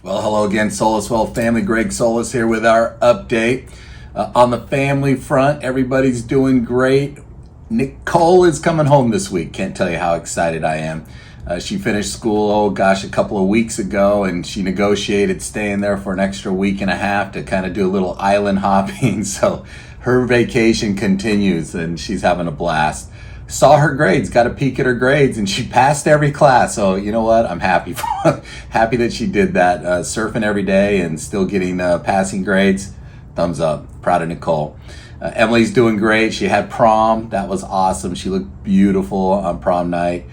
Well, hello again, Solis Wealth family. Greg Solis here with our update. On the family front, everybody's doing great. Nicole is coming home this week. Can't tell you how excited I am. She finished school, a couple of weeks ago, and she negotiated staying there for an extra week and a half to kind of do a little island hopping. So her vacation continues, and she's having a blast. Saw her grades, got a peek at her grades, and she passed every class. So you know what? I'm happy happy that she did that. Surfing every day and still getting passing grades. Thumbs up. Proud of Nicole. Emily's doing great. She had prom. That was awesome. She looked beautiful on prom night.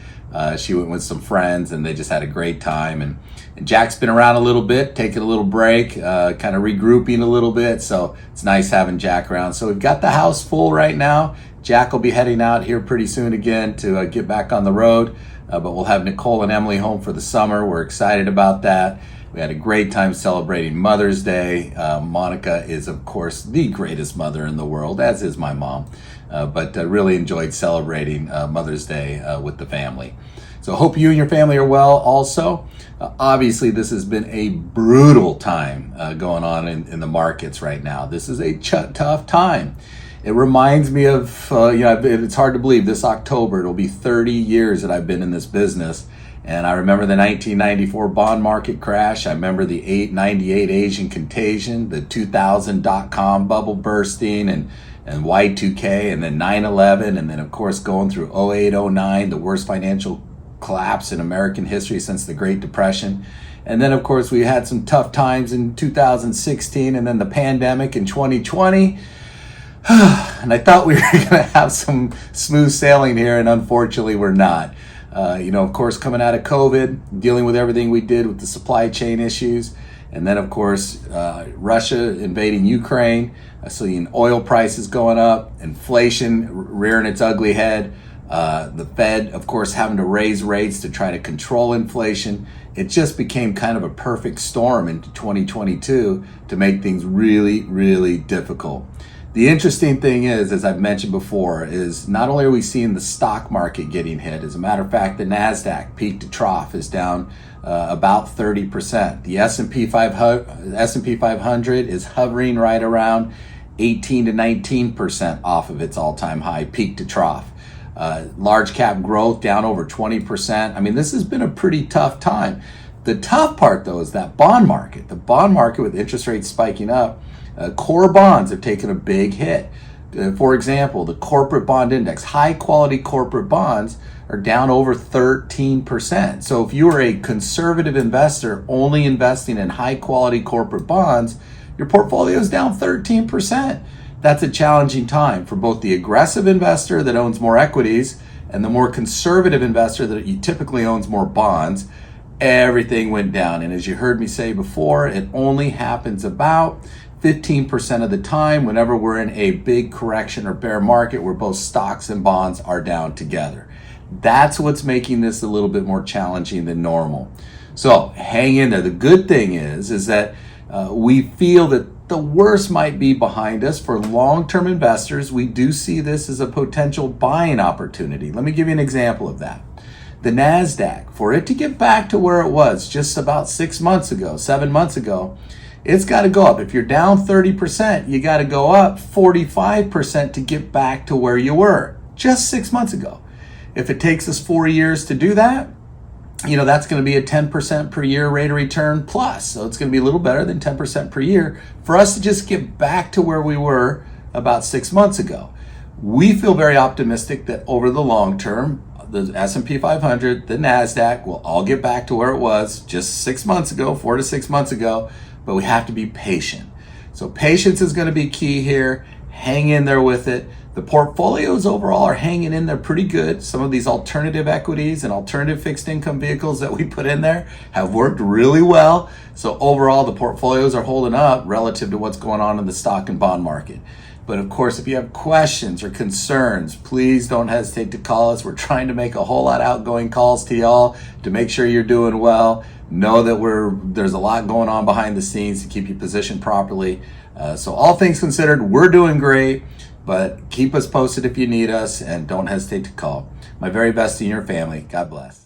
She went with some friends and they just had a great time. And Jack's been around a little bit, taking a little break, kind of regrouping a little bit. So it's nice having Jack around. So we've got the house full right now. Jack will be heading out here pretty soon again to get back on the road. But we'll have Nicole and Emily home for the summer. We're excited about that. We had a great time celebrating Mother's Day. Monica is, of course, the greatest mother in the world, as is my mom. But really enjoyed celebrating Mother's Day with the family. So hope you and your family are well also. Obviously, this has been a brutal time going on in the markets right now. This is a tough time. It reminds me of, it's hard to believe this October, it'll be 30 years that I've been in this business. And I remember the 1994 bond market crash. I remember the 98 Asian contagion, the 2000 dot-com bubble bursting, and Y2K, and then 9/11, and then of course going through 08, 09, the worst financial collapse in American history since the Great Depression. And then of course we had some tough times in 2016, and then the pandemic in 2020. And I thought we were going to have some smooth sailing here, and unfortunately we're not. Of course, coming out of COVID, dealing with everything we did with the supply chain issues, and then of course Russia invading Ukraine, seeing oil prices going up, inflation rearing its ugly head, the Fed, of course, having to raise rates to try to control inflation. It just became kind of a perfect storm into 2022 to make things really, really difficult. The interesting thing is, as I've mentioned before, is not only are we seeing the stock market getting hit, as a matter of fact, the NASDAQ peak to trough is down about 30%. The S&P 500 is hovering right around 18 to 19% off of its all-time high, peak to trough. Large cap growth down over 20%. I mean, this has been a pretty tough time. The tough part, though, is that bond market. The bond market, with interest rates spiking up, core bonds have taken a big hit. For example, the corporate bond index, high quality corporate bonds, are down over 13%. So if you are a conservative investor only investing in high quality corporate bonds, your portfolio is down 13%. That's a challenging time for both the aggressive investor that owns more equities and the more conservative investor that typically owns more bonds. Everything went down. And as you heard me say before, it only happens about 15% of the time whenever we're in a big correction or bear market where both stocks and bonds are down together. That's what's making this a little bit more challenging than normal. So hang in there. The good thing is that we feel that the worst might be behind us. For long-term investors, we do see this as a potential buying opportunity. Let me give you an example of that. The NASDAQ, for it to get back to where it was just about 7 months ago, it's got to go up. If you're down 30%, you got to go up 45% to get back to where you were just 6 months ago. If it takes us 4 years to do that, that's going to be a 10% per year rate of return plus. So it's going to be a little better than 10% per year for us to just get back to where we were about 6 months ago. We feel very optimistic that over the long term, the S&P 500, the NASDAQ will all get back to where it was just 6 months ago, 4 to 6 months ago. But we have to be patient. So patience is going to be key here. Hang in there with it. The portfolios overall are hanging in there pretty good. Some of these alternative equities and alternative fixed income vehicles that we put in there have worked really well. So overall, the portfolios are holding up relative to what's going on in the stock and bond market. But of course, if you have questions or concerns, please don't hesitate to call us. We're trying to make a whole lot of outgoing calls to y'all to make sure you're doing well. Know that there's a lot going on behind the scenes to keep you positioned properly. So all things considered, we're doing great, but keep us posted if you need us, and don't hesitate to call. My very best to your family. God bless.